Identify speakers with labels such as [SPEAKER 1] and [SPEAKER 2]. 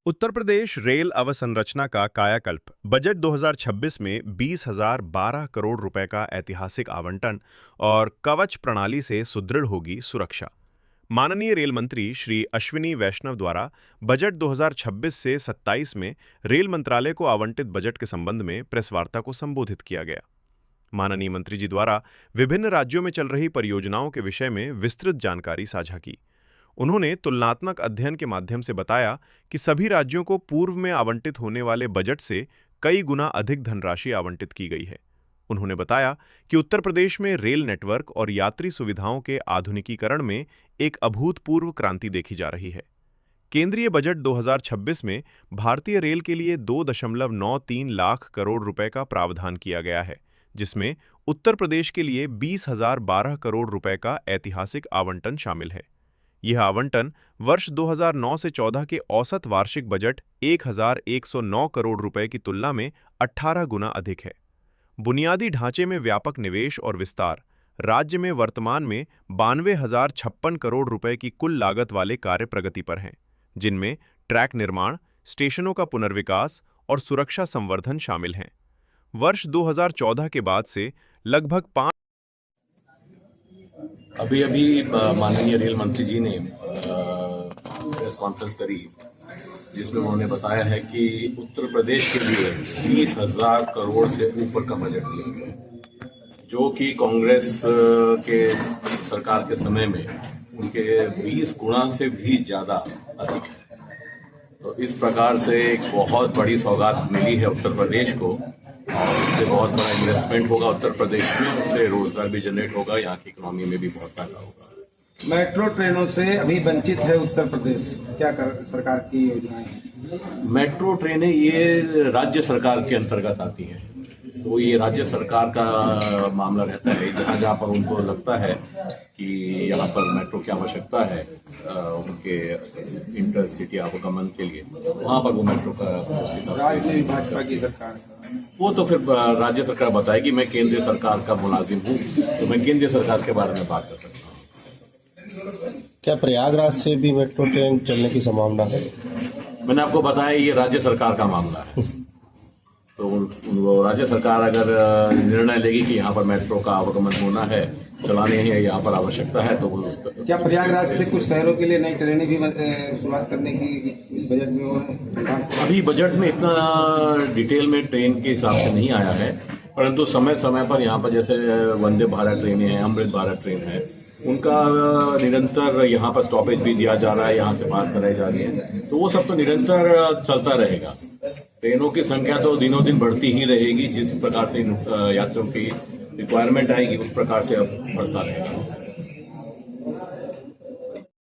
[SPEAKER 1] Uttar Pradesh rail अवसंरचना का कायाकल्प। बजट 2026 में 20,012 करोड़ रुपए का ऐतिहासिक आवंटन और कवच प्रणाली से सुदृढ़ होगी सुरक्षा। माननीय रेल मंत्री श्री अश्विनी वैष्णव द्वारा बजट 2026 से 27 में रेल मंत्रालय को आवंटित बजट के संबंध में प्रेस वार्ता को संबोधित किया गया। माननीय मंत्री जी द्वारा विभिन्न राज्यों में चल रही परियोजनाओं के विषय में विस्तृत जानकारी साझा की। उन्होंने तुलनात्मक अध्ययन के माध्यम से बताया कि सभी राज्यों को पूर्व में आवंटित होने वाले बजट से कई गुना अधिक धनराशि आवंटित की गई है। उन्होंने बताया कि उत्तर प्रदेश में रेल नेटवर्क और यात्री सुविधाओं के आधुनिकीकरण में एक अभूतपूर्व क्रांति देखी जा रही है। केंद्रीय बजट 2026 में भारतीय रेल के लिए 2.93 लाख करोड़ रुपए का प्रावधान किया गया है, जिसमें उत्तर प्रदेश के लिए 20,012 करोड़ रुपए का ऐतिहासिक आवंटन शामिल है। यह आवंटन वर्ष 2009 से 14 के औसत वार्षिक बजट 1,109 करोड़ रुपए की तुलना में 18 गुना अधिक है। बुनियादी ढांचे में व्यापक निवेश और विस्तार। राज्य में वर्तमान में 92,056 करोड़ रुपए की कुल लागत वाले कार्य प्रगति पर हैं, जिनमें ट्रैक निर्माण, स्टेशनों का पुनर्विकास और सुरक्षा संवर्धन शामिल हैं। वर्ष 2014 के बाद से लगभग
[SPEAKER 2] अभी माननीय रेल मंत्री जी ने प्रेस कॉन्फ्रेंस करी, जिसमें उन्होंने बताया है कि उत्तर प्रदेश के लिए 20,000 करोड़ से ऊपर का बजट दिया गया है, जो कि कांग्रेस के सरकार के समय में उनके 20 गुना से भी ज़्यादा अधिक है। तो इस प्रकार से एक बहुत बड़ी सौगात मिली है उत्तर प्रदेश को, और इससे बहुत बड़ा इन्वेस्टमेंट होगा उत्तर प्रदेश में, उससे रोजगार भी जनरेट होगा, यहाँ की इकोनॉमी में भी बहुत फायदा होगा।
[SPEAKER 3] मेट्रो ट्रेनों से अभी वंचित है उत्तर प्रदेश, क्या सरकार की योजनाएं हैं?
[SPEAKER 2] मेट्रो ट्रेनें ये राज्य सरकार के अंतर्गत आती हैं, तो ये राज्य सरकार का मामला रहता है। जहाँ जहाँ पर उनको लगता है कि यहाँ पर मेट्रो की आवश्यकता है उनके इंटरसिटी आवागमन के लिए, वहाँ पर वो मेट्रो का
[SPEAKER 3] राज्य में भाजपा की सरकार,
[SPEAKER 2] वो तो फिर राज्य सरकार बताएगी। मैं केंद्रीय सरकार का मुलाजिम हूँ, तो मैं केंद्रीय सरकार के बारे में बात कर सकता हूँ।
[SPEAKER 4] क्या प्रयागराज से भी मेट्रो ट्रेन चलने की संभावना है?
[SPEAKER 2] मैंने आपको बताया ये राज्य सरकार का मामला है, तो वो राज्य सरकार अगर निर्णय लेगी कि यहाँ पर मेट्रो का आवागमन होना है, चलाने है, यहाँ पर आवश्यकता है, तो वो
[SPEAKER 3] क्या प्रयागराज से कुछ शहरों के लिए नई ट्रेनें भी शुरुआत करने की इस बजट में हो रहे हैं?
[SPEAKER 2] अभी बजट में इतना डिटेल में ट्रेन के हिसाब से नहीं आया है, परंतु समय समय पर यहाँ पर जैसे वंदे भारत ट्रेनें हैं, अमृत भारत ट्रेन है, उनका निरंतर यहाँ पर स्टॉपेज भी दिया जा रहा है, यहाँ से पास कराई जा रही है, तो वो सब तो निरंतर चलता रहेगा। ट्रेनों की संख्या तो दिनों दिन बढ़ती ही रहेगी, जिस प्रकार से यात्रियों की रिक्वायरमेंट आएगी उस प्रकार से अब बढ़ता रहेगा।